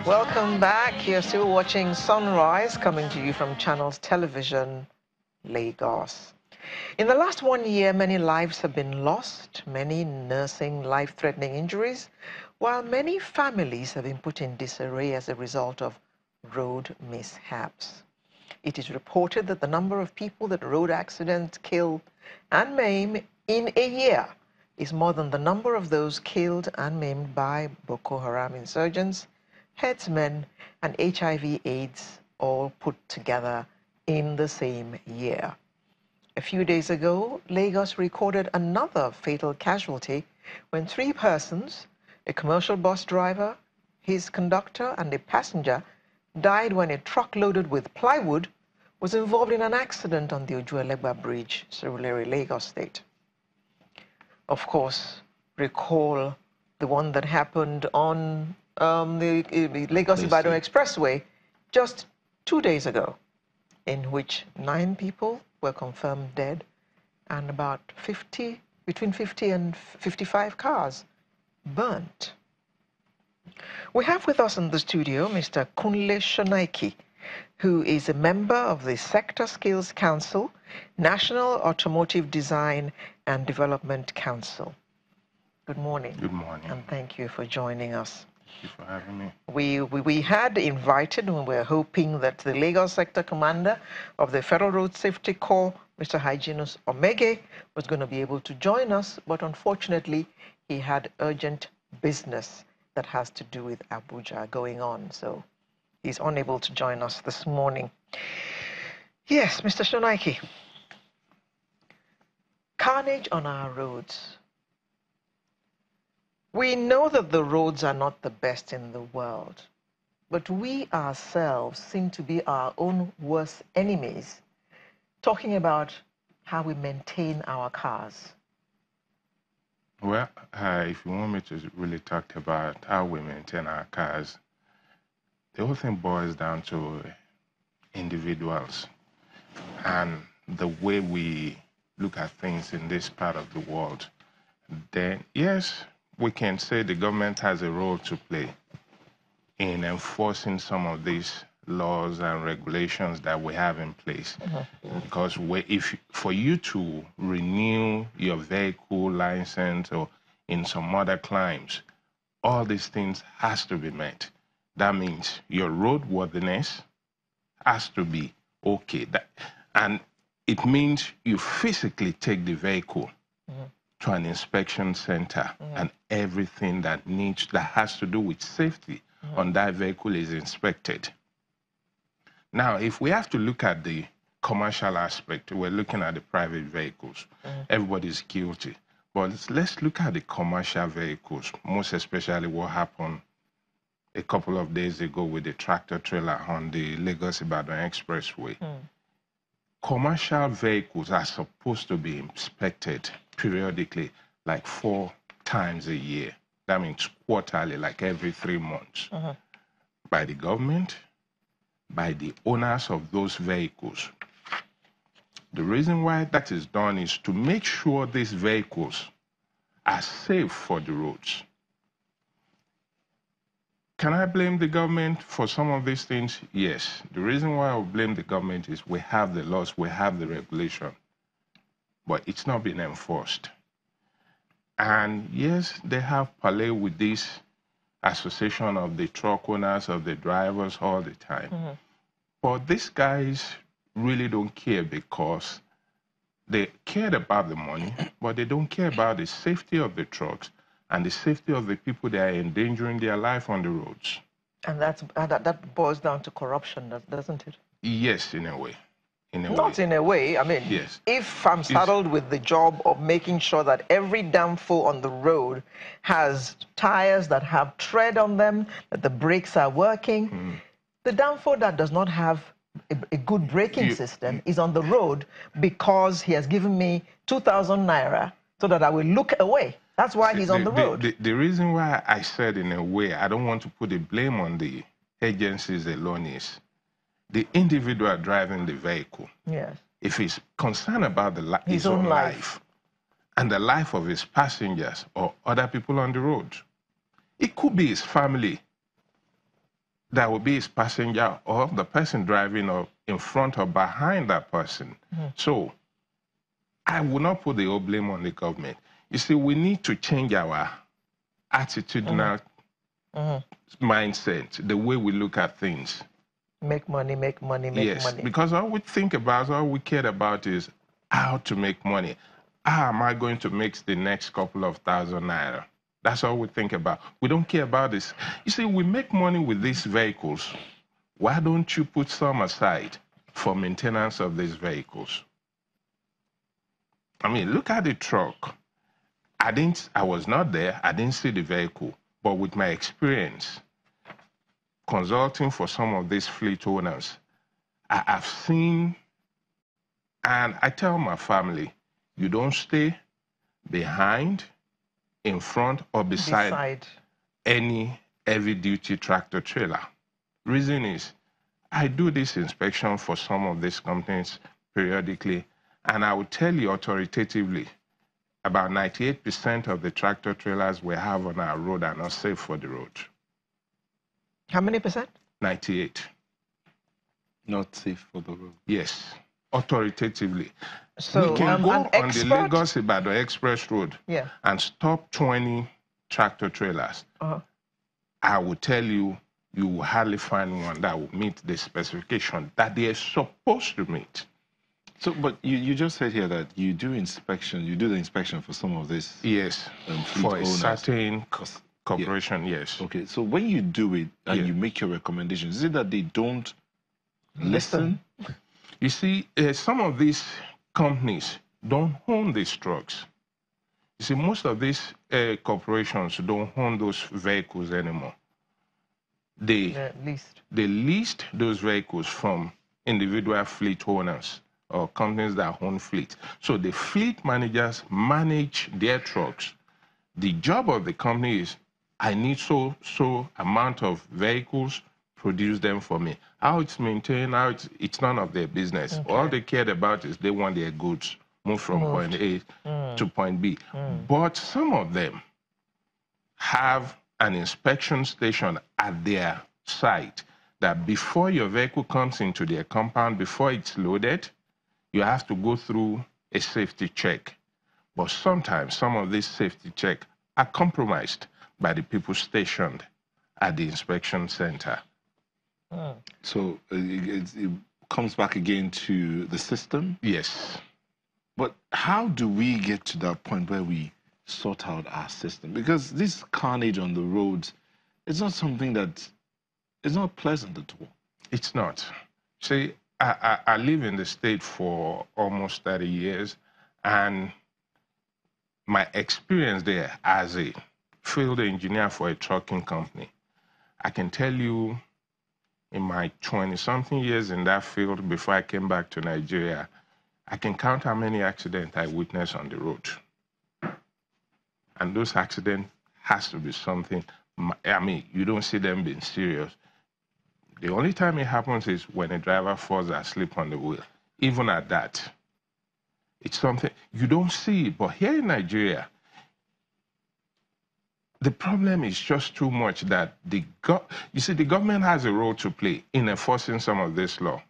Welcome back. You're still watching Sunrise, coming to you from Channels Television, Lagos. In the last 1 year, many lives have been lost, many nursing life-threatening injuries, while many families have been put in disarray as a result of road mishaps. It is reported that the number of people that road accidents kill and maim in a year is more than the number of those killed and maimed by Boko Haram insurgents, herdsmen, and HIV/AIDS all put together in the same year. A few days ago, Lagos recorded another fatal casualty when 3 persons, a commercial bus driver, his conductor, and a passenger, died when a truck loaded with plywood was involved in an accident on the Ojuelegba Bridge, Surulere, Lagos State. Of course, recall the one that happened on the Lagos-Ibadan Expressway just 2 days ago, in which 9 people were confirmed dead and about between 50 and 55 cars burnt. We have with us in the studio Mr. Kunle Shonaiki, who is a member of the Sector Skills Council, National Automotive Design and Development Council. Good morning. Good morning. And thank you for joining us. Thank you for having me. We had invited, and we were hoping that the Lagos Sector Commander of the Federal Road Safety Corps, Mr. Hyginus Omege, was going to be able to join us, but unfortunately, he had urgent business that has to do with Abuja going on, so he's unable to join us this morning. Yes, Mr. Shonaiki. Carnage on our roads. We know that the roads are not the best in the world, but we ourselves seem to be our own worst enemies, talking about how we maintain our cars. Well, if you want me to really talk about how we maintain our cars, the whole thing boils down to individuals and the way we look at things in this part of the world. Then, yes, we can say the government has a role to play in enforcing some of these laws and regulations that we have in place. Because for you to renew your vehicle license or in some other climes, all these things has to be met. That means your roadworthiness has to be okay. And it means you physically take the vehicle to an inspection center and everything that has to do with safety on that vehicle is inspected. Now, if we have to look at the commercial aspect, we're looking at the private vehicles. Everybody's guilty. But let's look at the commercial vehicles, most especially what happened a couple of days ago with the tractor trailer on the Lagos-Ibadan Expressway. Commercial vehicles are supposed to be inspected periodically, like 4 times a year. That means quarterly, like every 3 months, by the government, by the owners of those vehicles. The reason why that is done is to make sure these vehicles are safe for the roads. Can I blame the government for some of these things? Yes. The reason why I blame the government is we have the laws, we have the regulation, but it's not been enforced. And yes, they have parley with this association of the truck owners, of the drivers all the time. But these guys really don't care because they cared about the money, but they don't care about the safety of the trucks and the safety of the people that are endangering their life on the roads. And that boils down to corruption, doesn't it? Yes, in a way. Not in a way. I mean, yes. If I'm saddled with the job of making sure that every danfo on the road has tires that have tread on them, that the brakes are working, the danfo that does not have a good braking system is on the road because he has given me 2,000 naira so that I will look away. That's why he's on the road. The reason why I said in a way, I don't want to put the blame on the agencies alone is the individual driving the vehicle. Yes. If he's concerned about his own life and the life of his passengers or other people on the road, it could be his family. that will be his passenger or the person driving or in front or behind that person. So I will not put the whole blame on the government. You see, we need to change our attitudinal mindset, the way we look at things. Make money, make money, make yes, money. Because all we think about, all we care about is how to make money. How am I going to make the next couple of thousand naira? That's all we think about. We don't care about this. You see, we make money with these vehicles. Why don't you put some aside for maintenance of these vehicles? I mean, look at the truck. I was not there. I didn't see the vehicle. But with my experience, consulting for some of these fleet owners, I have seen, and I tell my family, you don't stay behind, in front, or beside any heavy-duty tractor trailer. Reason is, I do this inspection for some of these companies periodically, and I will tell you authoritatively, about 98% of the tractor trailers we have on our road are not safe for the road. How many percent? 98. Not safe for the road. Yes, authoritatively. So we can go on the Lagos-Ibadan Express Road and stop 20 tractor trailers. I will tell you, you will hardly find one that will meet the specification that they are supposed to meet. So, but you just said here that you do inspection, you do the inspection for some of this. Yes, fleet for a owners. certain corporation, yes. Okay, so when you do it and you make your recommendations, is it that they don't listen? You see, some of these companies don't own these trucks. You see, most of these corporations don't own those vehicles anymore. They leased those vehicles from individual fleet owners or companies that own fleet. So the fleet managers manage their trucks. The job of the company is, I need so amount of vehicles, produce them for me. How it's maintained, it's none of their business. All they cared about is they want their goods moved from point A to point B. But some of them have an inspection station at their site that before your vehicle comes into their compound, before it's loaded, you have to go through a safety check. But sometimes some of these safety checks are compromised by the people stationed at the inspection center. So it comes back again to the system? Yes. But how do we get to that point where we sort out our system? Because this carnage on the roads, it's not something that is not pleasant at all. It's not. See, I live in the state for almost 30 years, and my experience there as a field engineer for a trucking company, I can tell you in my 20-something years in that field before I came back to Nigeria, I can count how many accidents I witnessed on the road. And those accidents has to be something, I mean, you don't see them being serious. The only time it happens is when a driver falls asleep on the wheel. Even at that, it's something you don't see. But here in Nigeria, the problem is just too much that you see, the government has a role to play in enforcing some of this law.